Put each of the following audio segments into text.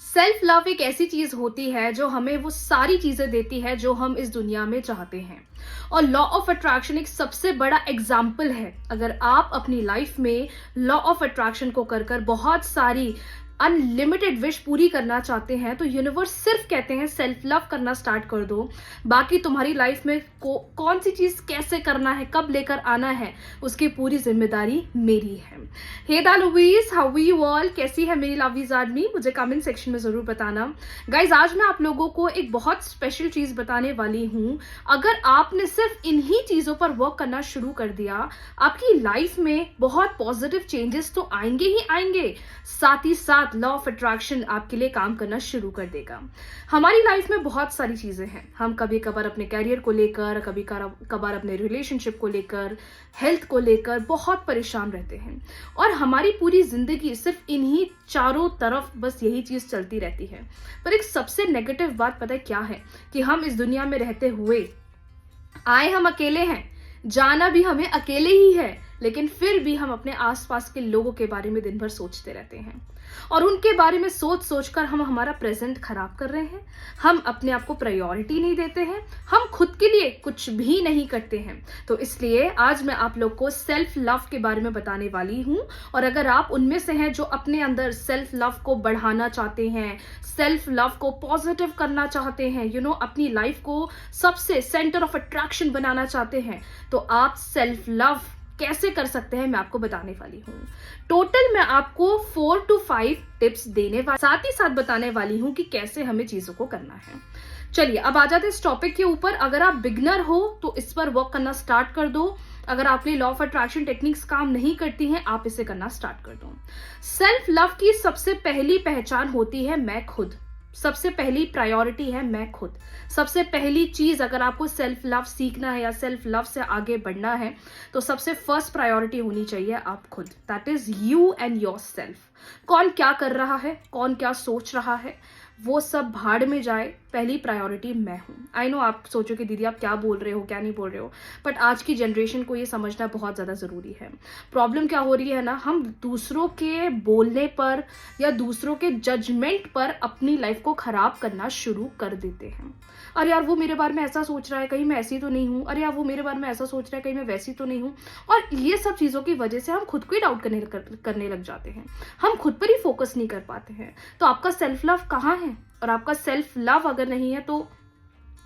Self love एक ऐसी चीज होती है जो हमें वो सारी चीजें देती है जो हम इस दुनिया में चाहते हैं। और लॉ ऑफ अट्रैक्शन एक सबसे बड़ा एग्जाम्पल है। अगर आप अपनी लाइफ में लॉ ऑफ अट्रैक्शन को कर कर बहुत सारी अनलिमिटेड विश पूरी करना चाहते हैं तो यूनिवर्स सिर्फ कहते हैं सेल्फ लव करना स्टार्ट कर दो। बाकी तुम्हारी लाइफ में कौन सी चीज कैसे करना है, कब लेकर आना है, उसकी पूरी जिम्मेदारी मेरी है। हे दा lovies, how are you all? कैसी है मेरी लवीज आदमी? मुझे कमेंट सेक्शन में जरूर बताना। गाइज, आज मैं आप लोगों को एक बहुत स्पेशल चीज बताने वाली हूं। अगर आपने सिर्फ इन्हीं चीजों पर वर्क करना शुरू कर दिया, आपकी लाइफ में बहुत पॉजिटिव चेंजेस तो आएंगे ही आएंगे, साथ ही साथ लॉ ऑफ अट्रैक्शन आपके लिए काम करना शुरू कर देगा। हमारी लाइफ में बहुत सारी चीजें हैं। हम कभी कभार अपने कैरियर को लेकर, कभी कभार अपने रिलेशनशिप को लेकर, हेल्थ को लेकर बहुत परेशान रहते हैं और हमारी पूरी जिंदगी सिर्फ इन्हीं चारों तरफ बस यही चीज चलती रहती है। पर एक सबसे नेगेटिव बात पता है क्या है? कि हम इस दुनिया में रहते हुए आए हम अकेले हैं, जाना भी हमें अकेले ही है, लेकिन फिर भी हम अपने आसपास के लोगों के बारे में दिन भर सोचते रहते हैं और उनके बारे में सोच सोचकर हम हमारा प्रेजेंट खराब कर रहे हैं। हम अपने आप को प्रायोरिटी नहीं देते हैं, हम खुद के लिए कुछ भी नहीं करते हैं। तो इसलिए आज मैं आप लोग को सेल्फ लव के बारे में बताने वाली हूं। और अगर आप उनमें से हैं जो अपने अंदर सेल्फ लव को बढ़ाना चाहते हैं, सेल्फ लव को पॉजिटिव करना चाहते हैं, अपनी लाइफ को सबसे सेंटर ऑफ अट्रैक्शन बनाना चाहते हैं, तो आप सेल्फ लव कैसे कर सकते हैं मैं आपको बताने वाली हूँ। टोटल मैं आपको 4 to 5 टिप्स देने वाली, साथ ही साथ बताने वाली हूँ कि कैसे हमें चीजों को करना है। चलिए अब आ जाते हैं इस टॉपिक के ऊपर। अगर आप बिगनर हो तो इस पर वर्क करना स्टार्ट कर दो। अगर आपके लॉ ऑफ अट्रैक्शन टेक्निक्स काम नहीं करती हैं, आप इसे करना स्टार्ट कर दो। सेल्फ लव की सबसे पहली पहचान होती है मैं खुद। सबसे पहली प्रायोरिटी है मैं खुद। सबसे पहली चीज, अगर आपको सेल्फ लव सीखना है या सेल्फ लव से आगे बढ़ना है तो सबसे फर्स्ट प्रायोरिटी होनी चाहिए आप खुद। That is you and your self. कौन क्या कर रहा है, कौन क्या सोच रहा है, वो सब भाड़ में जाए। पहली प्रायोरिटी मैं हूं। आई नो आप सोचोगे दीदी आप क्या बोल रहे हो, क्या नहीं बोल रहे हो, बट आज की जनरेशन को ये समझना बहुत ज्यादा जरूरी है। प्रॉब्लम क्या हो रही है ना, हम दूसरों के बोलने पर या दूसरों के जजमेंट पर अपनी लाइफ को खराब करना शुरू कर देते हैं। अरे यार वो मेरे बारे में ऐसा सोच रहा है, कहीं मैं ऐसी तो नहीं हूं। अरे यार वो मेरे बारे में ऐसा सोच रहा है, कहीं मैं वैसी तो नहीं हूं। और ये सब चीजों की वजह से हम खुद को ही डाउट करने लग जाते हैं। हम खुद पर ही फोकस नहीं कर पाते हैं। तो आपका सेल्फ लव कहाँ है? और आपका सेल्फ लव अगर नहीं है तो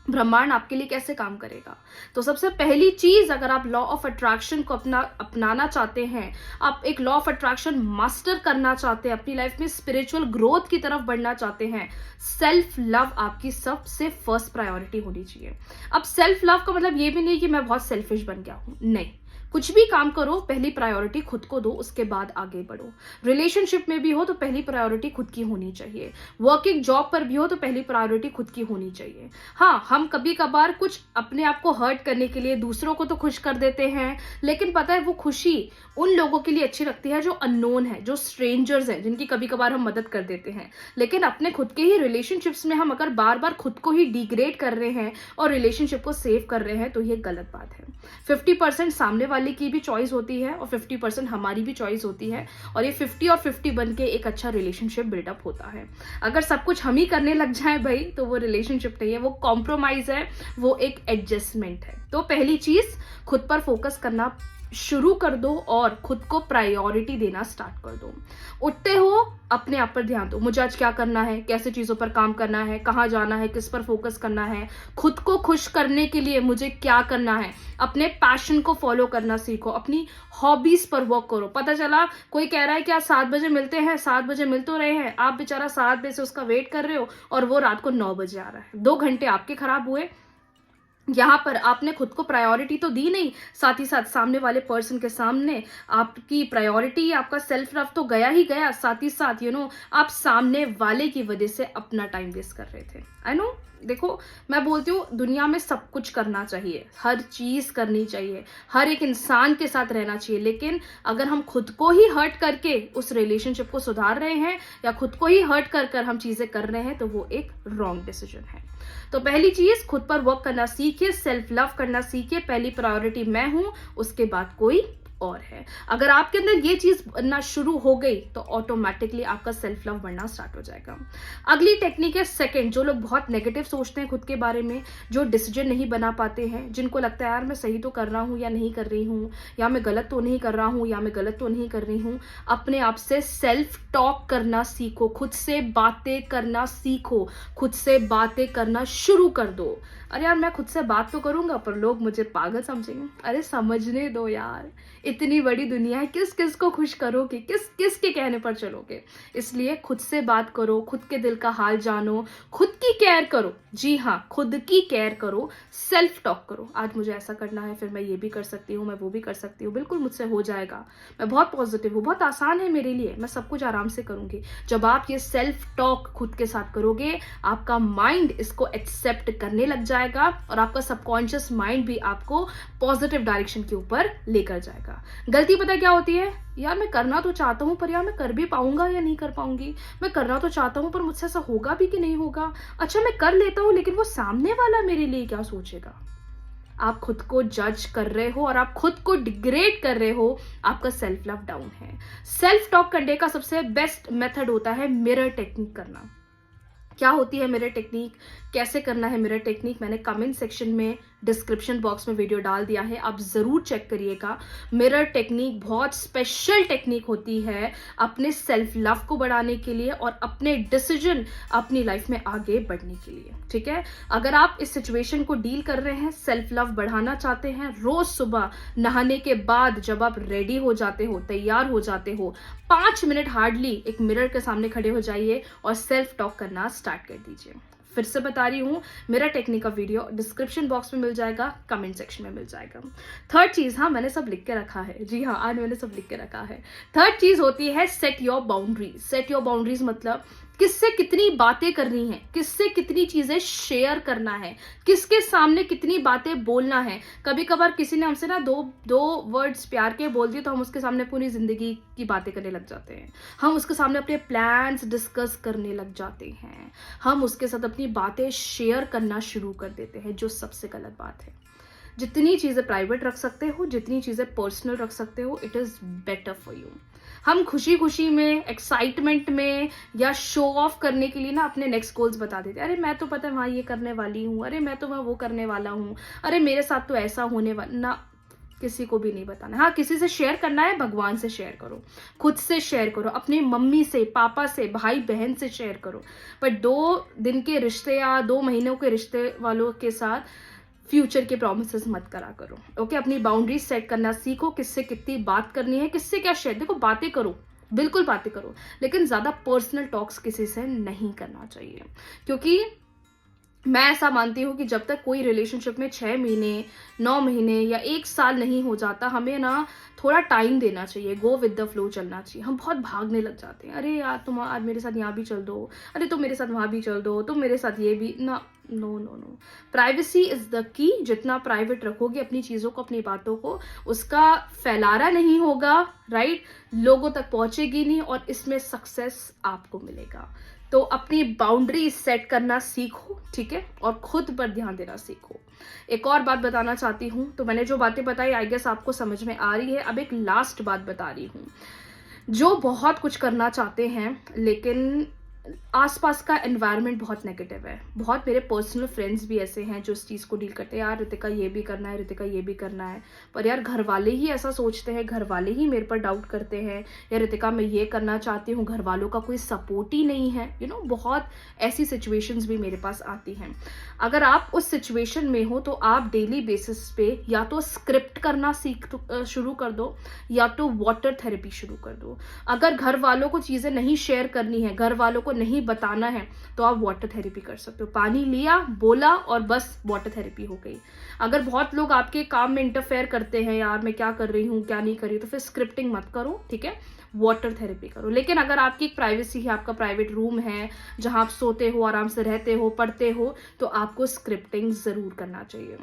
ब्रह्मांड आपके लिए कैसे काम करेगा? तो सबसे पहली चीज, अगर आप लॉ ऑफ अट्रैक्शन को अपनाना चाहते हैं, आप एक लॉ ऑफ अट्रैक्शन मास्टर करना चाहते हैं, अपनी लाइफ में स्पिरिचुअल ग्रोथ की तरफ बढ़ना चाहते हैं, सेल्फ लव आपकी सबसे फर्स्ट प्रायोरिटी होनी चाहिए। अब सेल्फ लव का मतलब ये भी नहीं कि मैं बहुत सेल्फिश बन गया हूं, नहीं। कुछ भी काम करो पहली प्रायोरिटी खुद को दो, उसके बाद आगे बढ़ो। रिलेशनशिप में भी हो तो पहली प्रायोरिटी खुद की होनी चाहिए। वर्किंग जॉब पर भी हो तो पहली प्रायोरिटी खुद की होनी चाहिए। हाँ, हम कभी कभार कुछ अपने आप को हर्ट करने के लिए दूसरों को तो खुश कर देते हैं, लेकिन पता है वो खुशी उन लोगों के लिए अच्छी लगती है जो अननोन है, जो स्ट्रेंजर्स हैं, जिनकी कभी कभार हम मदद कर देते हैं। लेकिन अपने खुद के ही रिलेशनशिप्स में हम अगर बार बार खुद को ही डिग्रेड कर रहे हैं और रिलेशनशिप को सेव कर रहे हैं तो ये गलत बात है। 50% सामने वाले की भी चॉइस होती है और 50% हमारी भी चॉइस होती है, और ये 50 और 50 बन के एक अच्छा रिलेशनशिप बिल्डअप होता है। अगर सब कुछ हम ही करने लग जाए भाई तो वो रिलेशनशिप नहीं है, वो कॉम्प्रोमाइज है, वो एक एडजस्टमेंट है। तो पहली चीज, खुद पर फोकस करना शुरू कर दो और खुद को प्रायोरिटी देना स्टार्ट कर दो। उठते हो अपने आप पर ध्यान दो, मुझे आज क्या करना है, कैसे चीजों पर काम करना है, कहाँ जाना है, किस पर फोकस करना है, खुद को खुश करने के लिए मुझे क्या करना है। अपने पैशन को फॉलो करना सीखो, अपनी हॉबीज पर वर्क करो। पता चला कोई कह रहा है कि आज 7 बजे मिलते हैं, 7 बजे मिल तो रहे हैं, आप बेचारा 7 बजे से उसका वेट कर रहे हो और वो रात को 9 बजे आ रहा है। 2 घंटे आपके खराब हुए। यहाँ पर आपने खुद को प्रायोरिटी तो दी नहीं, साथ ही साथ सामने वाले पर्सन के सामने आपकी प्रायोरिटी, आपका सेल्फ लव तो गया ही गया, साथ ही साथ आप सामने वाले की वजह से अपना टाइम वेस्ट कर रहे थे। आई नो, देखो मैं बोलती हूँ दुनिया में सब कुछ करना चाहिए, हर चीज करनी चाहिए, हर एक इंसान के साथ रहना चाहिए, लेकिन अगर हम खुद को ही हर्ट करके उस रिलेशनशिप को सुधार रहे हैं या खुद को ही हर्ट कर कर हम चीजें कर रहे हैं तो वो एक रॉन्ग डिसीजन है। तो पहली चीज, खुद पर वर्क करना सीखिए, सेल्फ लव करना सीखिए। पहली प्रायोरिटी मैं हूं, उसके बाद कोई और है। अगर आपके अंदर ये चीज बनना शुरू हो गई तो ऑटोमेटिकली आपका सेल्फ लव बढ़ना स्टार्ट हो जाएगा। अगली टेक्निक है सेकंड। जो लोग बहुत नेगेटिव सोचते हैं खुद के बारे में, जो डिसीजन नहीं बना पाते हैं, जिनको लगता है यार मैं सही तो कर रहा हूं या नहीं कर रही हूं, या मैं गलत तो नहीं कर रहा हूं या मैं गलत तो नहीं कर रही हूं, अपने आप से सेल्फ टॉक करना सीखो, खुद से बातें करना सीखो, खुद से बातें करना शुरू कर दो। अरे यार मैं खुद से बात तो करूंगा पर लोग मुझे पागल समझेंगे। अरे समझने दो यार, इतनी बड़ी दुनिया है, किस किस को खुश करोगे, किस किस के कहने पर चलोगे। इसलिए खुद से बात करो, खुद के दिल का हाल जानो, खुद की केयर करो। जी हाँ, खुद की केयर करो, सेल्फ टॉक करो। आज मुझे ऐसा करना है, फिर मैं ये भी कर सकती हूँ, मैं वो भी कर सकती हूँ, बिल्कुल मुझसे हो जाएगा, मैं बहुत पॉजिटिव हूँ, बहुत आसान है मेरे लिए, मैं सब कुछ आराम से करूंगी। जब आप ये सेल्फ टॉक खुद के साथ करोगे, आपका माइंड इसको एक्सेप्ट करने लग जाएगा और आपका सबकॉन्शियस माइंड भी आपको पॉजिटिव डायरेक्शन के ऊपर लेकर जाएगा। गलती पता क्या होती है, यार मैं करना तो चाहता हूं पर यार मैं कर भी पाऊंगा या नहीं कर पाऊंगी, मैं करना तो चाहता हूं पर मुझसे ऐसा होगा भी कि नहीं होगा, अच्छा मैं कर लेता हूं लेकिन वो सामने वाला मेरे लिए क्या सोचेगा। आप खुद को जज कर रहे हो और आप खुद को डिग्रेड कर रहे हो, आपका सेल्फ लव डाउन है। सेल्फ टॉक करने का सबसे बेस्ट मेथड होता है मिरर टेक्निक करना। क्या होती है मिरर टेक्निक, कैसे करना है मिरर टेक्निक, मैंने कमेंट सेक्शन में डिस्क्रिप्शन बॉक्स में वीडियो डाल दिया है, आप जरूर चेक करिएगा। मिरर टेक्निक बहुत स्पेशल टेक्निक होती है अपने सेल्फ लव को बढ़ाने के लिए और अपने डिसीजन अपनी लाइफ में आगे बढ़ने के लिए। ठीक है, अगर आप इस सिचुएशन को डील कर रहे हैं, सेल्फ लव बढ़ाना चाहते हैं, रोज सुबह नहाने के बाद जब आप रेडी हो जाते हो, तैयार हो जाते हो, 5 मिनट हार्डली एक मिरर के सामने खड़े हो जाइए और सेल्फ टॉक करना स्टार्ट कर दीजिए। फिर से बता रही हूं, मेरा टेक्निक का वीडियो डिस्क्रिप्शन बॉक्स में मिल जाएगा, कमेंट सेक्शन में मिल जाएगा। थर्ड चीज, हाँ मैंने सब लिख के रखा है, जी हाँ आज मैंने सब लिख के रखा है। थर्ड चीज होती है set your boundaries. Set your boundaries मतलब किससे कितनी बातें करनी है, किससे कितनी चीजें शेयर करना है, किसके सामने कितनी बातें बोलना है। कभी कभार किसी ने हमसे ना दो वर्ड्स प्यार के बोल दिए तो हम उसके सामने पूरी जिंदगी की बातें करने लग जाते हैं, हम उसके सामने अपने प्लान्स डिस्कस करने लग जाते हैं, हम उसके साथ अपनी बातें शेयर करना शुरू कर देते हैं, जो सबसे गलत बात है। जितनी चीजें प्राइवेट रख सकते हो, जितनी चीजें पर्सनल रख सकते हो, it is better for you. हम खुशी खुशी में, एक्साइटमेंट में या शो ऑफ करने के लिए ना अपने नेक्स्ट गोल्स बता देते हैं। अरे मैं तो पता है वहां ये करने वाली हूँ, अरे मैं तो वहां वो करने वाला हूँ, अरे मेरे साथ तो ऐसा होने वाला ना, किसी को भी नहीं बताना। हाँ किसी से शेयर करना है, भगवान से शेयर करो, खुद से शेयर करो, अपनी मम्मी से, पापा से, भाई बहन से शेयर करो। पर 2 दिन के रिश्ते या 2 महीनों के रिश्ते वालों के साथ फ्यूचर के प्रॉमिसेस मत करा करो। ओके, अपनी बाउंड्रीज सेट करना सीखो, किससे कितनी बात करनी है, किससे क्या शेयर। देखो बातें करो, बिल्कुल बातें करो, लेकिन ज्यादा पर्सनल टॉक्स किसी से नहीं करना चाहिए। क्योंकि मैं ऐसा मानती हूँ कि जब तक कोई रिलेशनशिप में 6 महीने, 9 महीने या 1 साल नहीं हो जाता, हमें ना थोड़ा टाइम देना चाहिए, गो विद द फ्लो चलना चाहिए। हम बहुत भागने लग जाते हैं, अरे यार तुम आज मेरे साथ यहाँ भी चल दो, अरे तुम मेरे साथ वहां भी चल दो, तुम मेरे साथ ये भी ना, no no no. Privacy is the key. जितना प्राइवेट रखोगे अपनी चीजों को, अपनी बातों को, उसका फैलारा नहीं होगा, राइट, लोगों तक पहुंचेगी नहीं और इसमें सक्सेस आपको मिलेगा। तो अपनी बाउंड्री सेट करना सीखो, ठीक है, और खुद पर ध्यान देना सीखो। एक और बात बताना चाहती हूं, तो मैंने जो बातें बताई आई गेस आपको समझ में आ रही है। अब एक लास्ट बात बता रही हूं। जो बहुत कुछ करना चाहते हैं लेकिन आसपास का एनवायरनमेंट बहुत नेगेटिव है, बहुत मेरे पर्सनल फ्रेंड्स भी ऐसे हैं जो इस चीज़ को डील करते हैं, यार रितिका ये भी करना है, रितिका ये भी करना है, पर यार घर वाले ही ऐसा सोचते हैं, घर वाले ही मेरे पर डाउट करते हैं, यार रितिका मैं ये करना चाहती हूँ, घर वालों का कोई सपोर्ट ही नहीं है। यू नो, बहुत ऐसी सिचुएशंस भी मेरे पास आती हैं। अगर आप उस सिचुएशन में हो तो आप डेली बेसिस पे या तो स्क्रिप्ट करना शुरू कर दो या तो वाटर थेरेपी शुरू कर दो। अगर घर वालों को चीज़ें नहीं शेयर करनी है, घर वालों को नहीं बताना है, तो आप वाटर थेरेपी कर सकते हो। पानी लिया, बोला और बस वाटर थेरेपी हो गई। अगर बहुत लोग आपके काम में इंटरफेयर करते हैं, यार मैं क्या कर रही हूँ क्या नहीं कर रही, तो फिर स्क्रिप्टिंग मत करो, ठीक है, वाटर थेरेपी करो। लेकिन अगर आपकी एक प्राइवेसी है, आपका प्राइवेट रूम है जहां आप सोते हो, आराम से रहते हो, पढ़ते हो, तो आपको स्क्रिप्टिंग जरूर करना चाहिए।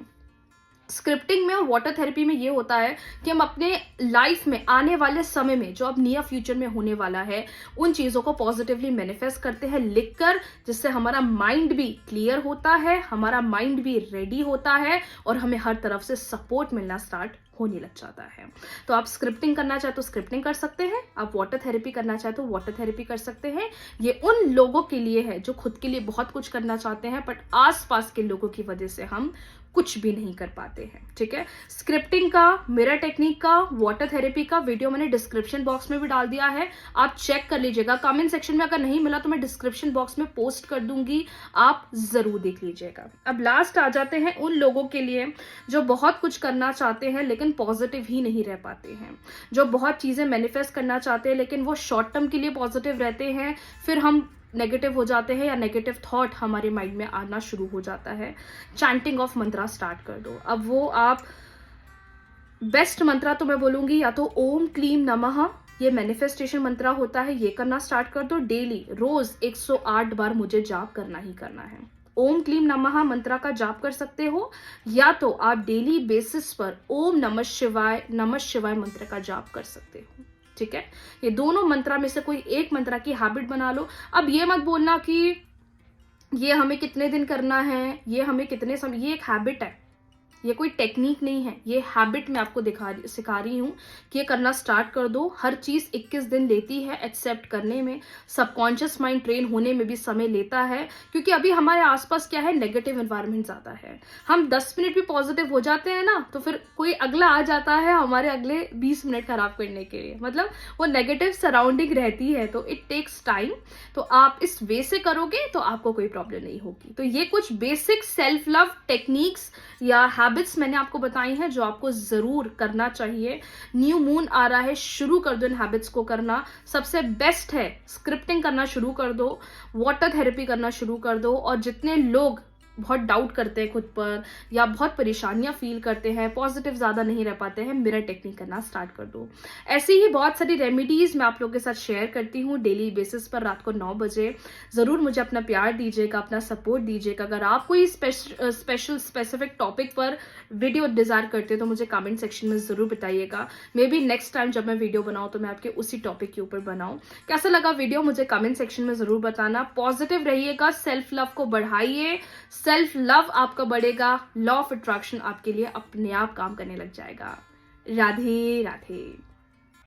स्क्रिप्टिंग में और वाटर थेरेपी में ये होता है कि हम अपने लाइफ में आने वाले समय में जो अब नियर फ्यूचर में होने वाला है, उन चीजों को पॉजिटिवली मैनिफेस्ट करते हैं लिखकर, जिससे हमारा माइंड भी क्लियर होता है, हमारा माइंड भी रेडी होता है और हमें हर तरफ से सपोर्ट मिलना स्टार्ट होने लग जाता है। तो आप स्क्रिप्टिंग करना चाहे तो स्क्रिप्टिंग कर सकते हैं, आप वाटर थेरेपी करना चाहे तो वाटर थेरेपी कर सकते हैं। ये उन लोगों के लिए है जो खुद के लिए बहुत कुछ करना चाहते हैं, बट आसपास के लोगों की वजह से हम कुछ भी नहीं कर पाते हैं। ठीक है, स्क्रिप्टिंग का, मिरर टेक्निक का, वाटर थेरेपी का वीडियो मैंने डिस्क्रिप्शन बॉक्स में भी डाल दिया है, आप चेक कर लीजिएगा। कमेंट सेक्शन में अगर नहीं मिला तो मैं डिस्क्रिप्शन बॉक्स में पोस्ट कर दूंगी, आप जरूर देख लीजिएगा। अब लास्ट आ जाते हैं उन लोगों के लिए जो बहुत कुछ करना चाहते हैं लेकिन पॉजिटिव ही नहीं रह पाते हैं, जो बहुत चीजें मैनिफेस्ट करना चाहते हैं लेकिन वो शॉर्ट टर्म के लिए पॉजिटिव रहते हैं, फिर हम नेगेटिव हो जाते हैं या नेगेटिव थॉट हमारे माइंड में आना शुरू हो जाता है। चैंटिंग ऑफ मंत्रा स्टार्ट कर दो। अब वो आप बेस्ट मंत्रा तो मैं बोलूंगी या तो ओम क्लीम नमः, ये मैनिफेस्टेशन मंत्रा होता है, ये करना स्टार्ट कर दो। डेली रोज 108 बार मुझे जाप करना ही करना है। ओम क्लीम नमः मंत्रा का जाप कर सकते हो, या तो आप डेली बेसिस पर ओम नमः शिवाय मंत्र का जाप कर सकते हो। ठीक है, ये दोनों मंत्रा में से कोई एक मंत्रा की हैबिट बना लो। अब ये मत बोलना कि ये हमें कितने दिन करना है, ये हमें कितने समय, ये एक हैबिट है, ये कोई टेक्निक नहीं है, ये हैबिट मैं आपको सिखा रही हूँ कि ये करना स्टार्ट कर दो। हर चीज 21 दिन लेती है एक्सेप्ट करने में, सबकॉन्शियस माइंड ट्रेन होने में भी समय लेता है, क्योंकि अभी हमारे आसपास क्या है, नेगेटिव एनवायरनमेंट ज्यादा है। हम 10 मिनट भी पॉजिटिव हो जाते हैं ना, तो फिर कोई अगला आ जाता है हमारे अगले 20 मिनट खराब करने के लिए, मतलब वो नेगेटिव सराउंडिंग रहती है। तो इट टेक्स टाइम, तो आप इस वे से करोगे तो आपको कोई प्रॉब्लम नहीं होगी। तो ये कुछ बेसिक सेल्फ लव टेक्निक्स या हैबिट्स मैंने आपको बताई हैं जो आपको जरूर करना चाहिए। न्यू मून आ रहा है, शुरू कर दो इन हैबिट्स को करना। सबसे बेस्ट है स्क्रिप्टिंग करना शुरू कर दो, वाटर थेरेपी करना शुरू कर दो, और जितने लोग बहुत डाउट करते हैं खुद पर या बहुत परेशानियां फील करते हैं, पॉजिटिव ज्यादा नहीं रह पाते हैं, मिरर टेक्निक करना स्टार्ट कर दो। ऐसी ही बहुत सारी रेमेडीज मैं आप लोगों के साथ शेयर करती हूँ डेली बेसिस पर रात को 9 बजे। जरूर मुझे अपना प्यार दीजिएगा, अपना सपोर्ट दीजिएगा। अगर आप कोई स्पेसिफिक टॉपिक पर वीडियो डिजायर करते हो तो मुझे कमेंट सेक्शन में जरूर बताइएगा। मे बी नेक्स्ट टाइम जब मैं वीडियो बनाऊं तो मैं आपके उसी टॉपिक के ऊपर बनाऊं। कैसा लगा वीडियो मुझे कमेंट सेक्शन में जरूर बताना। पॉजिटिव रहिएगा, सेल्फ लव को बढ़ाइए, सेल्फ लव आपका बढ़ेगा, लॉ ऑफ अट्रैक्शन आपके लिए अपने आप काम करने लग जाएगा। राधे राधे।